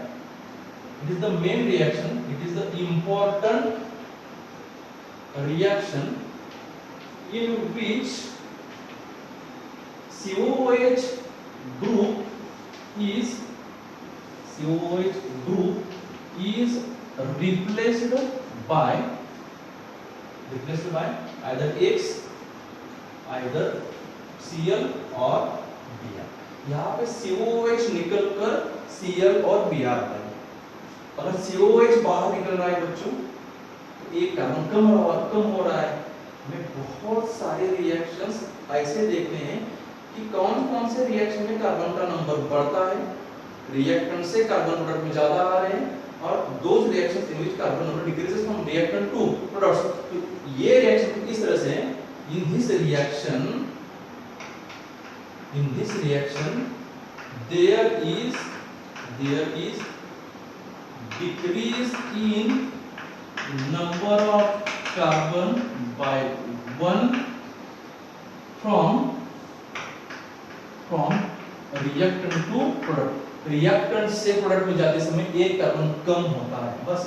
it is the main reaction, it is the important reaction in which COOH group is replaced by either X, either Cl or Br। यहाँ पे COOH निकल कर Cl और Br आता है। अगर COOH बाहर निकल रहा है बच्चों, एक कार्बन कम हो रहा है। हमें बहुत सारे रिएक्शंस ऐसे देखने हैं कि कौन कौन से रिएक्शन में कार्बन का नंबर बढ़ता है, रिएक्टेंट से कार्बन प्रोडक्ट में ज्यादा आ रहे हैं, और those reactions in which carbon number decreases from reactant to products. तो ये रिएक्शन इस तरह से है, in this reaction there is decrease in number of carbon by 1 from reactant to product। Reactant से प्रोडक्ट में जाते समय एक कार्बन कम होता है, बस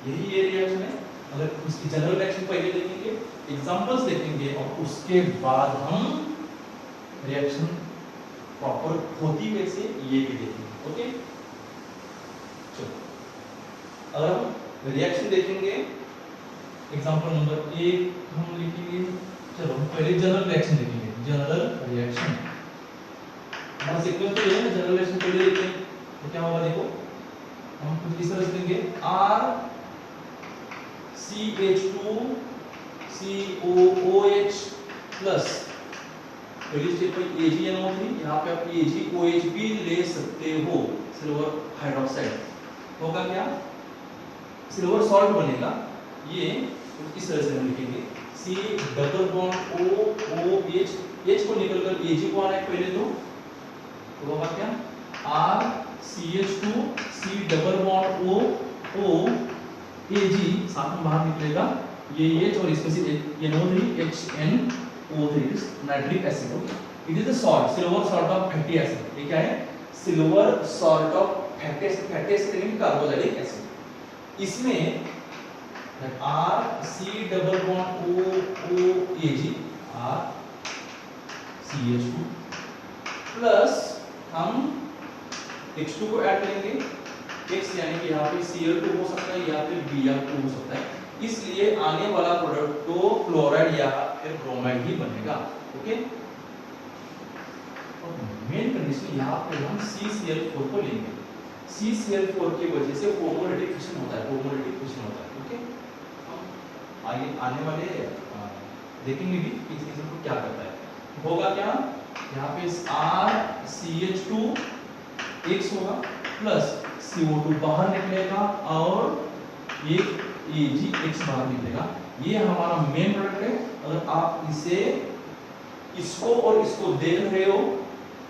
यही ये रिएक्शन है। अगर उसकी जनरल रिएक्शन पहले देखेंगे, एग्जांपल्स देखेंगे, और उसके बाद हम रिएक्शन प्रॉपर होती कैसे ये भी देखेंगे। ओके, चलो अगर हम रिएक्शन देखेंगे, एग्जांपल नंबर 1 हम लिखेंगे। चलो हम पहले जनरल रिएक्शन देखेंगे। जनरल रिएक्शन हमारा सीक्वेंस तो ये है ना, जनरल रिएक्शन पहले देखते हैं तो क्या होगा। देखो हम कुछ इस तरह से देंगे, R CH2 COOH प्लस पहली स्टेप पर AgNO3, यहाँ पे आप AgOH भी ले सकते हो, सिल्वर हाइड्रोक्साइड होगा। क्या सिल्वर सॉल्ट बनेगा, ये इस तरह से हम लिखेंगे, C double bond OOH, H को निकलकर Ag को आना है पहले तो होगा क्या, R CH2 C double bond OAG साथ में बाहर निकलेगा ये H, और इसमें से NO3 HNO3 nitric acid. It is the salt, silver salt of fatty acid. ये क्या है, silver salt of fatty acid mean carboxylic acid. इसमें R C double bond OAG R CH2 plus हम H2 को add करेंगे, X यानी कि यहाँ पे Cl2 हो सकता है या फिर Br2 हो सकता है, इसलिए आने वाला प्रोडक्ट तो क्लोराइड या फिर ब्रोमाइड ही बनेगा। ओके, मेन कंडीशन यहाँ पे हम CCl4 को लेंगे। CCl4 की वजह से होमोलिटिक फिशन होता है। ओके, हम आगे आने वाले देखेंगे भी कि इस रिएक्शन को क्या करता है। होगा क्या, यहाँ पे R CH2 X होगा प्लस CO2 बाहर निकलेगा और एक AgX बाहर निकलेगा। ये हमारा मेन प्रोडक्ट है। अगर आप इसको और इसको देख रहे हो,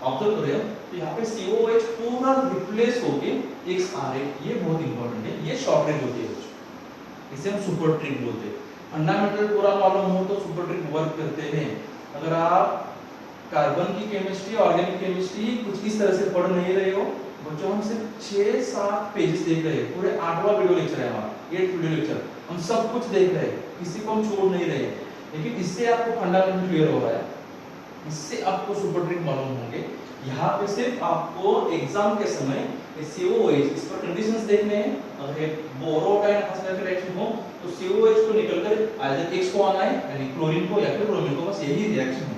ऑब्जर्व कर रहे हो, तो यहाँ पे COOH पूरा रिप्लेस होके X आ रहे, ये बहुत इंपॉर्टेंट है। ये शॉर्ट ट्रिक होती है, इसे हम सुपर ट्रिक बोलते हैं। फंडामेंटल पूरा मालूम हो तो सुपर ट्रिक वर्क करते हैं। अगर आप कार्बन की केमिस्ट्री, ऑर्गेनिक केमिस्ट्री कुछ इस तरह से पढ़ नहीं रहे हो बच्चों, हम सिर्फ 6-7 पेजेस देख रहे हैं, पूरे 8वां वीडियो लेक्चर है हमारा, 8th वीडियो लेक्चर, हम सब कुछ देख रहे हैं, किसी को हम छोड़ नहीं रहे। लेकिन इससे आपको फंडामेंटल क्लियर हो रहा है, इससे आपको सुपर ट्रिक मालूम होंगे। यहाँ पे सिर्फ आपको एग्जाम के समय COOH इस पर कंडीशंस देखने हैं। अगर बोरो टाइप फॉस्फेट रिएक्शन हो तो COOH को निकलकर आइदर X को आना है यानी क्लोरीन को या फिर ब्रोमीन को, बस यही रिएक्शन है।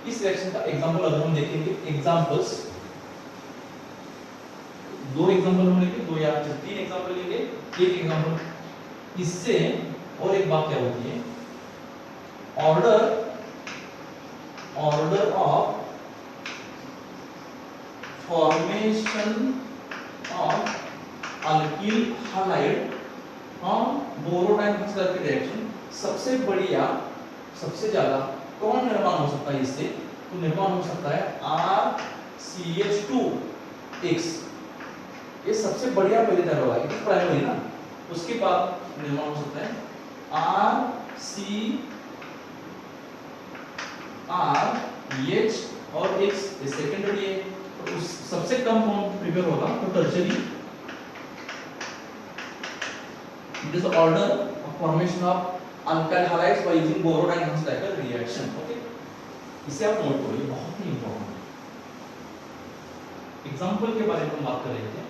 इस रिएक्शन का एग्जांपल अगर हम देखेंगे, एग्जांपल्स दो एग्जांपल हम लेंगे, दो या फिर तीन एग्जांपल लेंगे। एक एग्जांपल इससे और एक बात क्या होती है, order of formation of alkyl halide on Borodin के रिएक्शन। सबसे बढ़िया, सबसे ज्यादा कौन निर्माण हो सकता है इससे, तो निर्माण हो सकता है RCH2X। ये सबसे बढ़िया पहले तैयार होगा, ये प्राइमरी ना, उसके बाद निर्माण हो सकता है RH और X, ये सेकेंडरी है। तो उस सबसे कम फॉर्म प्रिपेयर होगा तो tertiary. It is order of formation of alkyl halides by using Borodin hydride reaction. Okay, इसे आप नोट करो, ये बहुत ही इंपॉर्टेंट है। एग्जांपल के बारे में हम बात कर रहे थे।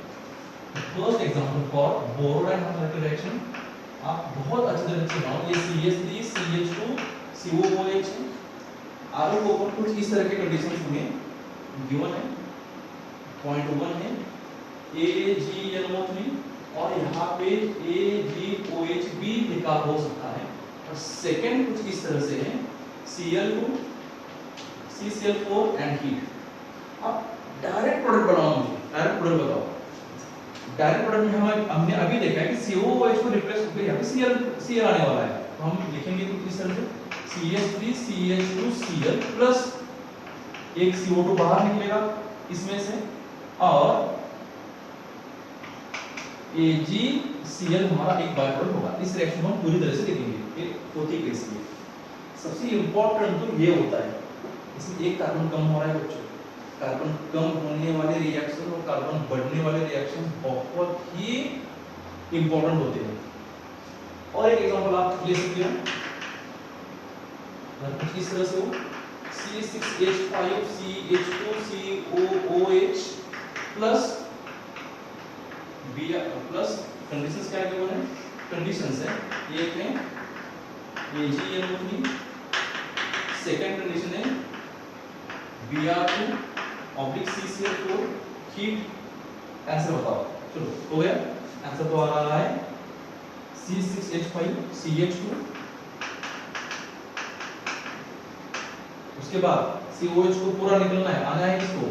First example for Borodin hydride reaction, आप बहुत अच्छी तरह से जानो, ये CH3 CH2 COOH है। आगे को ऊपर कुछ इस तरह के कंडीशंस हमें गिवन है, पॉइंट 1 है AgNO3 और यहाँ पे AgOH भी लिखा हो सकता है। और सेकंड कुछ इस तरह से है Cl2 CCl4 एंड हीट। अब डायरेक्ट प्रोडक्ट बनाओ, मुझे डायरेक्ट प्रोडक्ट बताओ। डायरेक्ट प्रोडक्ट में हमने अभी देखा है कि COOH को रिप्लेस करके यहाँ पे Cl आने वाला है, तो हम लिखेंगे कुछ इस तरह से CH3 CH2 Cl प्लस एक CO2 बाहर निकलेगा इसमें से, और AgCl हमारा एक बाय प्रोडक्ट होगा। इस रिएक्शन को हम पूरी तरह से देखेंगे कि होती कैसे है। सबसे इंपॉर्टेंट तो ये होता है, इसमें एक कार्बन कम हो रहा है बच्चों। कार्बन कम होने वाले रिएक्शन और कार्बन बढ़ने वाले रिएक्शन बहुत ही इंपॉर्टेंट होते हैं। और एक एग्जांपल आप ले सकते हो, कुछ इस तरह से हो C6H5 CH2 COOH plus Br plus conditions क्या गिवन है, कंडीशंस है एक है AgNO3, सेकंड कंडीशन है Br2 CCl4 हीट। आंसर बताओ, चलो हो गया आंसर। तो आ रहा है C6H5 CH2, उसके बाद COH को पूरा निकलना है, आना है किसको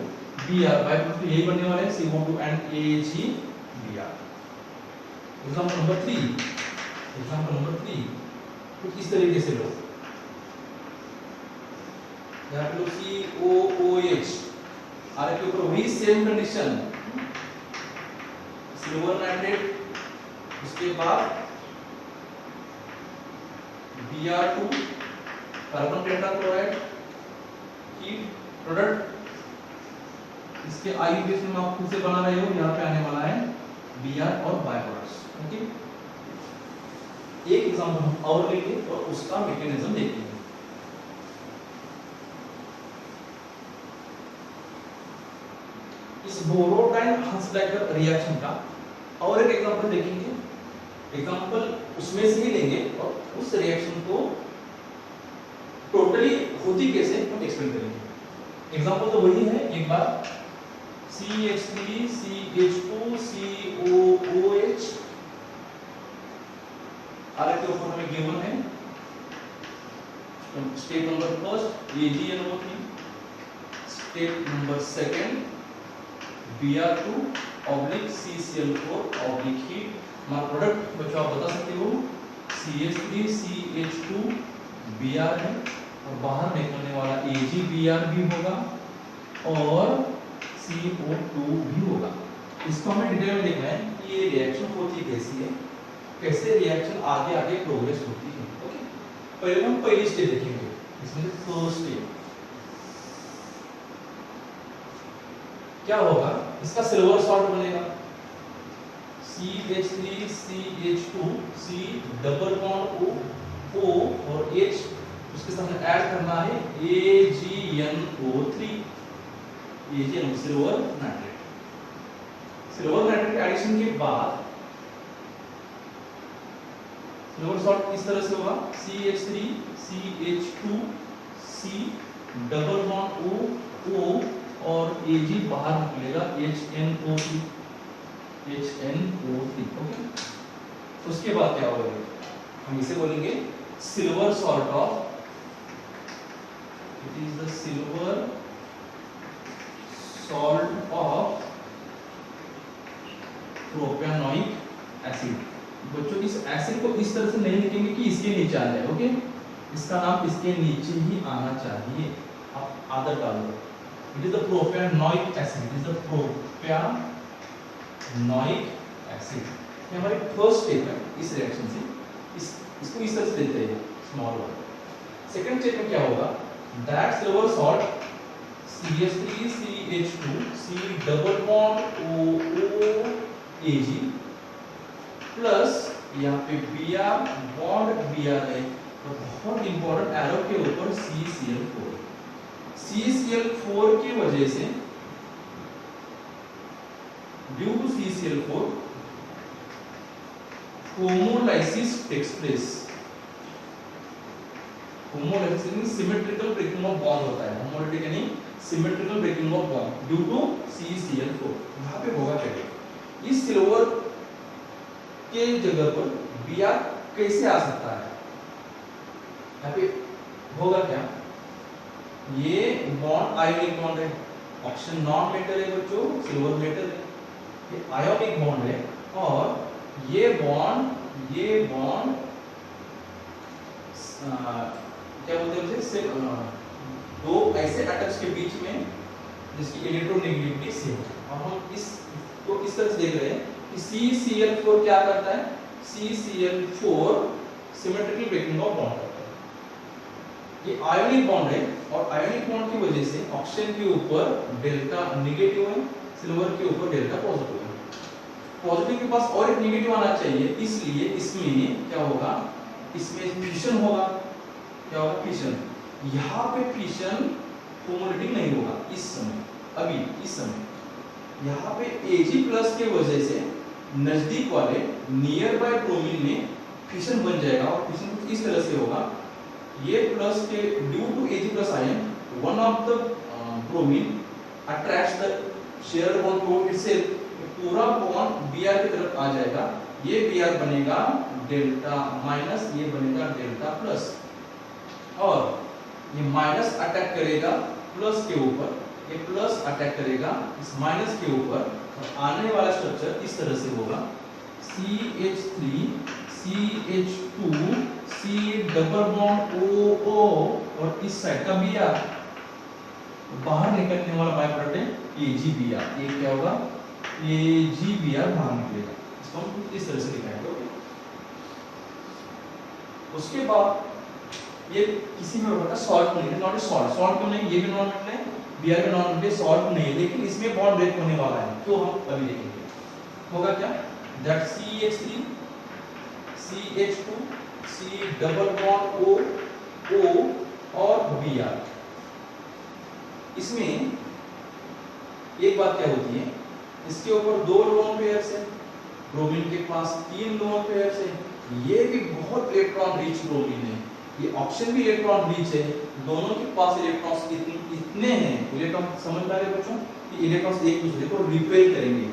Br, बाय प्रोडक्ट यही बनने वाले हैं CO2 and AgBr। Example number 3 कुछ इस तरीके से लो, यहाँ पे लो COOH, आर के ऊपर वही सेम कंडीशन सिल्वर नाइट्रेट, उसके बाद Br2 carbon tetrachloride heat product. इसके आई बेस में आप खुद से बना रहे हो, यहाँ पे आने वाला है Br और बाय प्रोडक्ट्स। ओके, एक एग्जांपल हम और लेंगे और उसका मैकेनिज्म देखेंगे। इस बोरोडाइन हाइड्राइड रिएक्शन का और एक एग्जांपल देखेंगे। एग्जांपल उसमें से ही लेंगे और उस रिएक्शन को टोटली होती कैसे हम एक्सप्लेन करेंगे। एग्जांपल तो वही है, एक बार CH3 CH2 COOH, आर के ऊपर हमें गिवन है step number first AgNO3, step number second Br2 CCl4 heat. हमारा प्रोडक्ट बच्चों आप बता सकते हो CH3 CH2 Br है, और बाहर निकलने वाला AgBr भी होगा और CO2 भी होगा। इसको हमें डिटेल में देखना है कि ये रिएक्शन होती कैसी है, कैसे रिएक्शन आगे आगे प्रोग्रेस होती है। ओके, पहले हम पहली स्टेप देखेंगे, इसमें फर्स्ट स्टेप क्या होगा, इसका सिल्वर सॉल्ट बनेगा CH3 CH2 C double bond O और H, उसके साथ ऐड करना है AgNO3, silver nitrate. Silver nitrate के एडिशन के बाद सिल्वर सॉल्ट इस तरह से होगा CH3 CH2 C double bond O और Ag बाहर निकलेगा HNO3। HNO3 okay. उसके बाद क्या होगा, हम इसे बोलेंगे silver salt of, it is the silver salt of propanoic acid. बच्चों इस एसिड को इस तरह से नहीं लिखेंगे कि इसके नीचे आ जाए, ओके, इसका नाम इसके नीचे ही आना चाहिए, आप आदत डाल दो। It is the propanoic acid, it is the propanoic acid. ये हमारी फर्स्ट स्टेप है इस रिएक्शन से, इसको इस तरह से देते हैं स्मॉल वन। सेकंड स्टेप में क्या होगा, that silver salt CH3CH2 C double bond OOAG plus यहाँ पे Br बॉन्ड Br है, तो बहुत इंपॉर्टेंट एरो के ऊपर CCl4। CCl4 की वजह से, due to CCl4 homolysis takes place. Homolysis means symmetrical breaking of bond होता है, होमोलैटिक यानी symmetrical breaking of bond due to CCl4। यहाँ पे होगा क्या, इस सिल्वर के जगह पर Br कैसे आ सकता है, यहाँ पे होगा क्या, ये बॉन्ड आयोनिक बॉन्ड है, ऑक्सीजन नॉन मेटल है बच्चों, सिल्वर मेटल है, ये आयोनिक बॉन्ड है, और ये बॉन्ड क्या बोलते हैं उसे, दो ऐसे एटम्स के बीच में जिसकी इलेक्ट्रोनेगेटिविटी सेम है। और हम इसको इस तरह से देख रहे हैं कि CCl4 क्या करता है, CCl4 symmetrical breaking of bond करता है। ये आयोनिक बॉन्ड है, और आयोनिक बॉन्ड की वजह से ऑक्सीजन के ऊपर डेल्टा नेगेटिव है, सिल्वर के ऊपर डेल्टा पॉजिटिव है। पॉजिटिव के पास और एक नेगेटिव आना चाहिए, इसलिए इसमें क्या होगा, इसमें फिशन होगा, क्या होगा, फिशन। यहाँ पे फिशन होमोलैटिक नहीं होगा इस समय, अभी इस समय यहाँ पे Ag+ के वजह से नजदीक वाले नियर बाय ब्रोमीन में फिशन बन जाएगा, और फिशन कुछ इस तरह से होगा, ये प्लस के due to Ag+ ion one of the bromine attracts the share bond toward itself, पूरा बॉन्ड Br की तरफ आ जाएगा, ये Br बनेगा डेल्टा माइनस, ये बनेगा डेल्टा प्लस, और ये माइनस अटैक करेगा प्लस के ऊपर, ये प्लस अटैक करेगा इस माइनस के ऊपर, और आने वाला स्ट्रक्चर इस तरह से होगा, CH3 CH2 C double bond OO, और इस साइड का Br, बाहर निकलने वाला बाय प्रोडक्ट है AgBr, ये क्या होगा, AgBr बाहर निकलेगा, इसको हम इस तरह से दिखाएंगे, ओके। उसके बाद ये किसी में होता है सॉल्ट नहीं है, नॉट ए सॉल्ट, सॉल्ट क्यों नहीं, ये भी नॉन मेटल है, Br भी नॉन मेटल, सॉल्ट नहीं है, लेकिन इसमें बॉन्ड ब्रेक होने वाला है, तो हम अभी देखेंगे होगा क्या, that CH3 CH2 C double bond O और Br। इसमें एक बात क्या होती है, इसके ऊपर 2 लोन पेयर्स है, ब्रोमीन के पास 3 लोन पेयर्स है, ये भी बहुत इलेक्ट्रॉन रिच ब्रोमीन है, ये ऑक्सीजन भी इलेक्ट्रॉन रिच है, दोनों के पास इलेक्ट्रॉन्स इतने हैं, इलेक्ट्रॉन समझ पा रहे बच्चों, कि इलेक्ट्रॉन्स एक दूसरे को रिपेल करेंगे,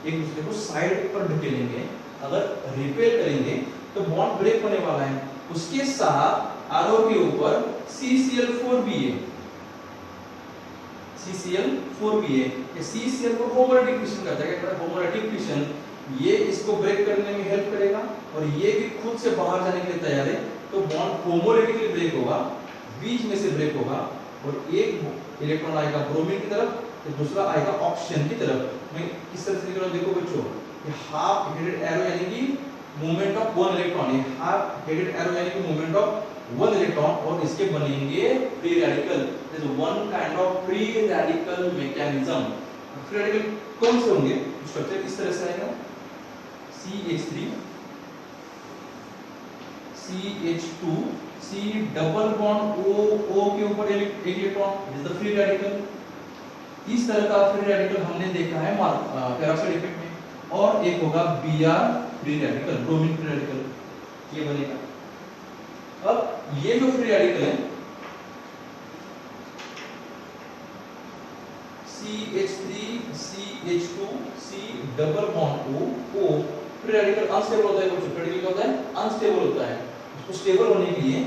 एक दूसरे को साइड पर ढकेलेंगे, अगर रिपेल करेंगे तो बॉन्ड ब्रेक होने वाला है। उसके साथ आरो के ऊपर CCl4 भी है, CCl4 भी है, ये CCl4 होमोलैटिक फिशन करता है, क्या होमोलैटिक फिशन, ये इसको ब्रेक करने में हेल्प करेगा, और ये भी खुद से बाहर जाने के लिए तैयार है, तो बॉन्ड होमोलैटिकली ब्रेक होगा, बीच में से ब्रेक होगा, और एक इलेक्ट्रॉन आएगा ब्रोमीन की तरफ, तो दूसरा आएगा ऑक्सीजन की तरफ। मैं किस तरह से लिख रहा हूं देखो बच्चों, ये हाफ हेडेड एरो यानी कि मूवमेंट ऑफ वन इलेक्ट्रॉन, ये हाफ हेडेड एरो यानी कि मूवमेंट ऑफ वन इलेक्ट्रॉन, और इसके बनेंगे free radical, this one kind of free radical mechanism. Free radical कौन से होंगे, स्ट्रक्चर इस तरह से आएगा, CH3 CH2 C double bond O के ऊपर एक electron, this the free radical. इस तरह का फ्री रेडिकल हमने देखा है पेरोक्साइड इफेक्ट में, और एक होगा Br free radical, bromine free radical, ये बनेगा। अब ये जो फ्री रेडिकल है CH3 CH2 C double bond O free radical unstable होता है, फ्री रेडिकल क्या होता है, अनस्टेबल होता है। उसको स्टेबल होने के लिए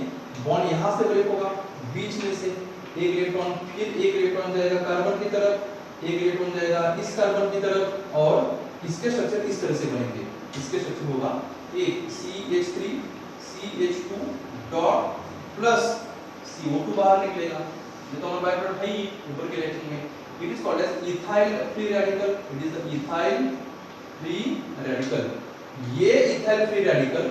बॉन्ड यहां से ब्रेक होगा, बीच में से एक इलेक्ट्रॉन, फिर एक इलेक्ट्रॉन जाएगा कार्बन की तरफ, एक इलेक्ट्रॉन जाएगा इस कार्बन की तरफ, और इसके स्ट्रक्चर इस तरह से बनेंगे। इसके स्ट्रक्चर होगा एक CH3 CH2 dot plus CO2 बाहर निकलेगा, ये तो हमारा बाय प्रोडक्ट है ही ऊपर के रिएक्शन में। It is called as ethyl free radical, it is the ethyl free radical. ये ethyl free radical,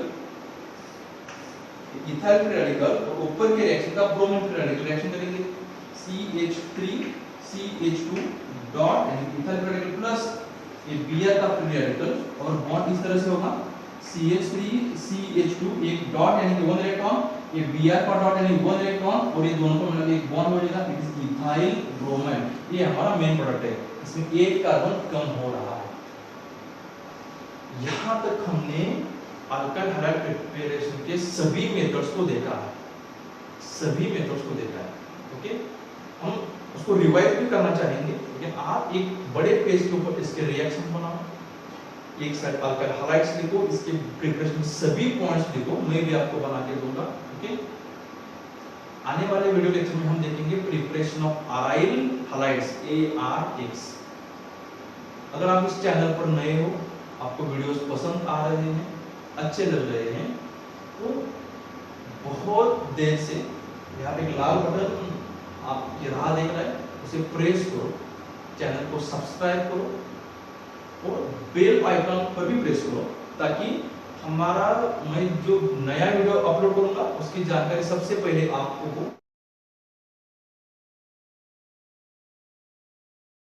ethyl free radical और ऊपर के रिएक्शन का ब्रोमीन फ्री रेडिकल रिएक्शन करेंगे, CH3 CH2 डॉट यानी इथाइल फ्री रेडिकल प्लस ये Br का free radical, और बॉन्ड इस तरह से होगा CH3 CH2 एक डॉट यानी कि 1 इलेक्ट्रॉन, ये Br का डॉट यानी 1 इलेक्ट्रॉन, और ये दोनों को मिलाकर एक बॉन्ड हो जाएगा, इट इज इथाइल ब्रोमाइड। ये हमारा मेन प्रोडक्ट है, इसमें एक कार्बन कम हो रहा है। यहां तक हमने अल्काइल हैलाइड प्रिपरेशन के सभी मेथड्स को देखा है, सभी मेथड्स को देखा है। ओके, हम उसको रिवाइव भी करना चाहेंगे, लेकिन आप एक बड़े पेज के ऊपर इसके रिएक्शन बनाओ, एक साइड अल्काइल हैलाइड्स लिखो, इसके प्रिपरेशन में सभी पॉइंट्स लिखो, मैं भी आपको बना के दूंगा। ओके, आने वाले वीडियो लेक्चर में हम देखेंगे preparation of aryl halides ARX। अगर आप इस चैनल पर नए हो, आपको वीडियोस पसंद आ रहे हैं, अच्छे लग रहे हैं, तो बहुत देर से यहाँ पे एक लाल बटन आपकी राह देख रहा है, उसे प्रेस करो, चैनल को सब्सक्राइब करो और बेल आइकन पर भी प्रेस करो, ताकि हमारा मैं जो नया वीडियो अपलोड करूंगा उसकी जानकारी सबसे पहले आपको हो।